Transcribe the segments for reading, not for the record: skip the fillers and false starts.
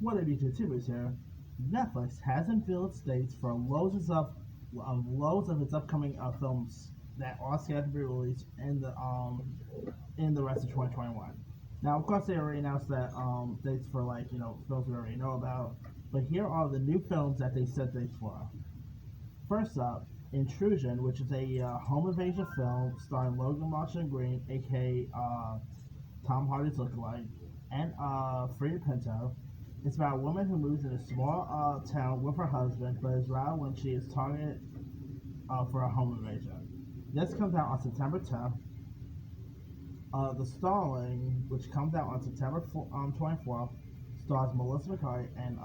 What did you tubers here? Netflix has unveiled dates for loads of its upcoming films that are scheduled to be released in the rest of 2021. Now, of course, they already announced that dates for like films we already know about, but here are the new films that they set dates for. First up, Intrusion, which is a home invasion film starring Logan Marshall Green, aka Tom Hardy's lookalike, and Freddie Pinto. It's about a woman who moves in a small town with her husband, but is routed when she is targeted for a home invasion. This comes out on September 10th. The Stalling, which comes out on September 24th, stars Melissa McCarthy and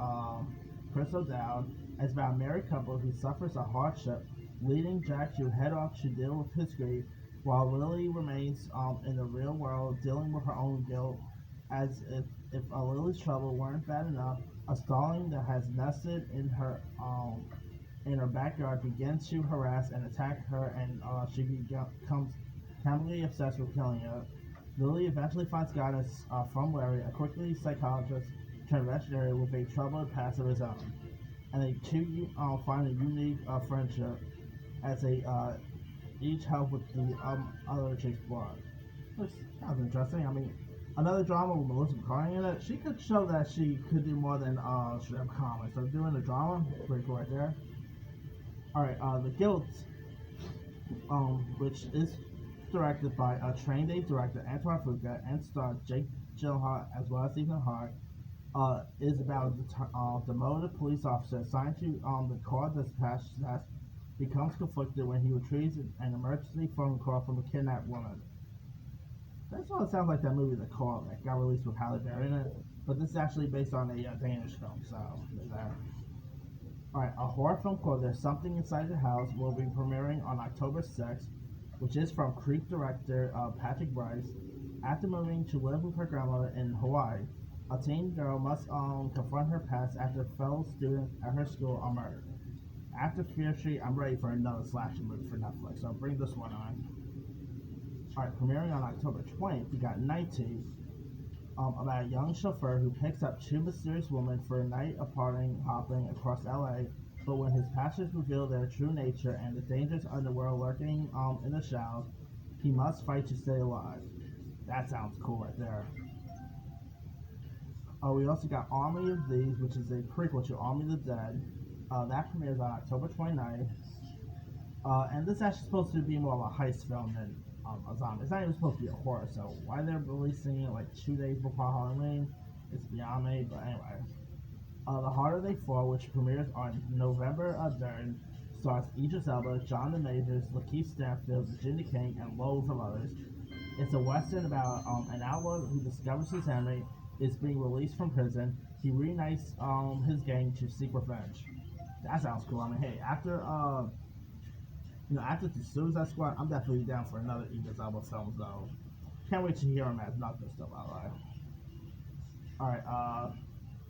Chris O'Dowd. It's about a married couple who suffers a hardship, leading Jack to head off to deal with his grief, while Lily remains in the real world, dealing with her own guilt. As if Lily's trouble weren't bad enough, a Stalling that has nested in her backyard begins to harass and attack her, and she becomes chemically obsessed with killing it. Lily eventually finds guidance from Larry, a quickly psychologist turned veterinarian with a troubled past of his own, and they two find a unique friendship as they each help with the other chase blood. Which sounds interesting. I mean, another drama with Melissa McCarthy in it. She could show that she could do more than strip comics. So doing a drama, pretty cool right there. All right, The Guilt, which is directed by trained A director Antoine Fuqua and stars Jake Gyllenhaal as well as Ethan Hawke, is about the demoted police officer assigned to the car dispatch desk becomes conflicted when he retrieves an emergency phone call from a kidnapped woman. That's what it sounds like that movie, The Call, that got released with Halle Berry in it. But this is actually based on a Danish film, so there's that. Alright, a horror film called There's Something Inside the House will be premiering on October 6th, which is from Creep director Patrick Bryce. After moving to live with her grandmother in Hawaii, a teen girl must confront her past after fellow students at her school are murdered. After Fear Street, I'm ready for another slasher movie for Netflix, so bring this one on. Alright, premiering on October 20th, we got 19, about a young chauffeur who picks up two mysterious women for a night of partying hopping across LA, but when his passengers reveal their true nature and the dangerous underworld lurking in the shadows, he must fight to stay alive. That sounds cool right there. We also got Army of Thieves, which is a prequel to Army of the Dead. That premieres on October 29th. And this is actually supposed to be more of a heist film than a zombie. It's not even supposed to be a horror, so why they're releasing it like 2 days before Halloween, it's beyond me, but anyway. The Harder They Fall, which premieres on November 3rd, stars Idris Elba, Jonathan Majors, Lakeith Stanfield, Virginia King, and loads of others. It's a western about an outlaw who discovers his enemy is being released from prison. He reunites his gang to seek revenge. That sounds cool. I mean, hey, after the Suicide Squad, I'm definitely down for another Idris Elba film, though. Can't wait to hear him as nothing still, by the way. Alright,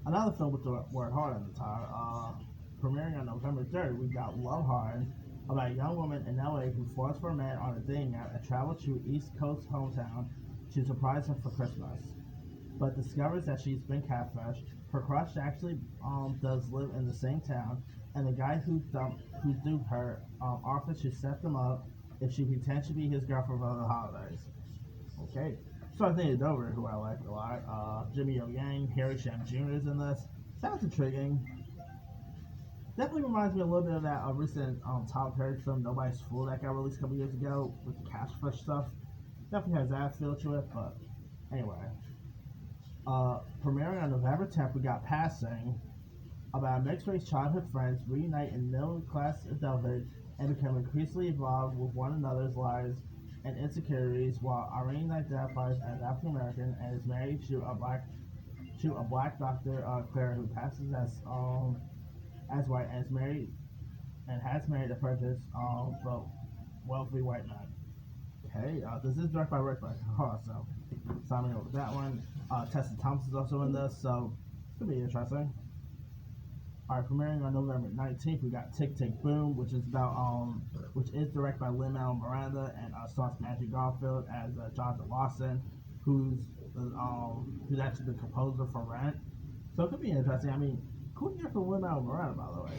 another film with the word hard in the title. Premiering on November 3rd, we got Loveheart, about a young woman in LA who falls for a man on a dating app and travels to East Coast hometown to surprise him for Christmas, but discovers that she's been catfished. Her crush actually does live in the same town, and the guy who duped her offers to set them up if she pretends to be his girlfriend for the holidays. Okay. So I think it's over who I like a lot. Jimmy O Yang, Harry Sham Jr. is in this. Sounds intriguing. Definitely reminds me a little bit of that recent Tyler Perry film Nobody's Fool that got released a couple years ago with the catfish stuff. Definitely has that feel to it, but anyway. Premiering on November 10th, we got Passing, about mixed-race childhood friends reunite in middle-class adulthood and become increasingly involved with one another's lives and insecurities, while Irene identifies as African American and is married to a black doctor, Claire, who passes as white and is married and has married a prejudice but wealthy white man. Okay, this is directed by Rick Hall, so sign me over that one. Tessa Thompson is also in this, so it's gonna be interesting. Alright, premiering on November 19th, we got Tick Tick Boom, which is directed by Lin-Manuel Miranda and stars Andrew Garfield as Jonathan Lawson, who's actually the composer for Rent. So it could be interesting. I mean, cool year for Lin-Manuel Miranda, by the way.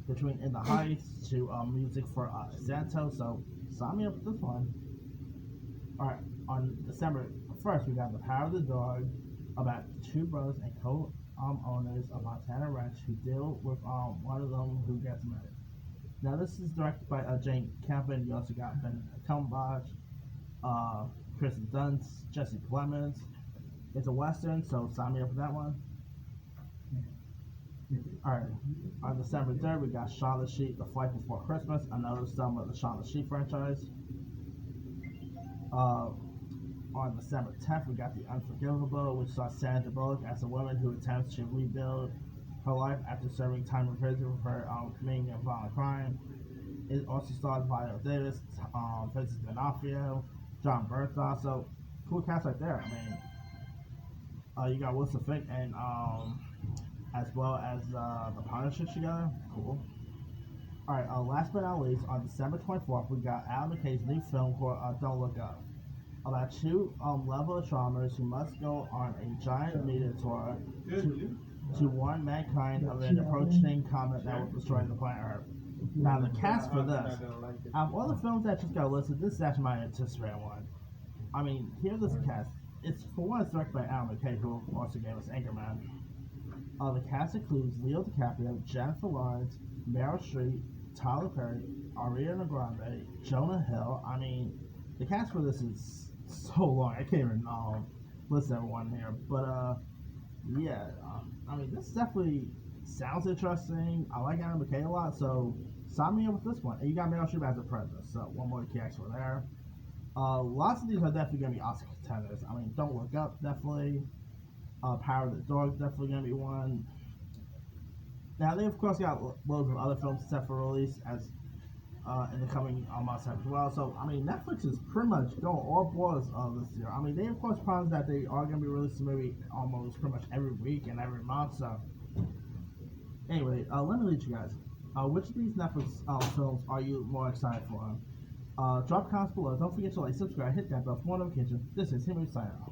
Between In the Heights to music for Santo. So sign me up for this one. All right, on December 1st, we got The Power of the Dog, about two brothers and co-owners of Montana Ranch who deal with one of them who gets married. Now, this is directed by Jane Campion. You also got Ben Cumberbatch, uh, Kristen Dunst, Jesse Plemons. It's a western, so sign me up for that one. All right, on December 3rd, we got Shaun the Sheep, The Flight Before Christmas, another film of the Shaun the Sheep franchise. Uh, on December 10th, we got The Unforgivable, which saw Sandra Bullock as a woman who attempts to rebuild her life after serving time in prison for committing a violent crime. It also stars Viola Davis, Vincent D'Onofrio, John Bernthal. So cool cast right there. I mean, you got Wilson Fick and as well as the Punisher together. Cool. All right. Last but not least, on December 24th, we got Alan McKay's new film called Don't Look Up, about two level astronomers who must go on a giant meteor tour to warn mankind of an approaching comet that will destroy the planet Earth. Now, the cast for this, out of all the films that just got listed, this is actually my anticipated one. I mean, here's this cast. It's for one, it's directed by Alan McKay, who also gave us Anchorman. The cast includes Leo DiCaprio, Jennifer Lawrence, Meryl Streep, Tyler Perry, Ariana Grande, Jonah Hill. I mean, the cast for this is so long. I can't even list everyone here. But yeah, I mean, this definitely sounds interesting. I like Adam McKay a lot, so sign me up with this one. And you got Meryl Streep as a president, so one more key extra there. Lots of these are definitely going to be Oscar contenders. I mean, Don't Look Up, definitely. Power of the Dog, definitely going to be one. Now, they, of course, got loads of other films set for release as in the coming months as well. So, I mean, Netflix is pretty much going all boards this year. I mean, they, of course, promised that they are going to be releasing maybe almost pretty much every week and every month. So, anyway, let me lead you guys. Which of these Netflix films are you more excited for? Drop comments below. Don't forget to like, subscribe, hit that bell for more notifications. This is Henry signing off.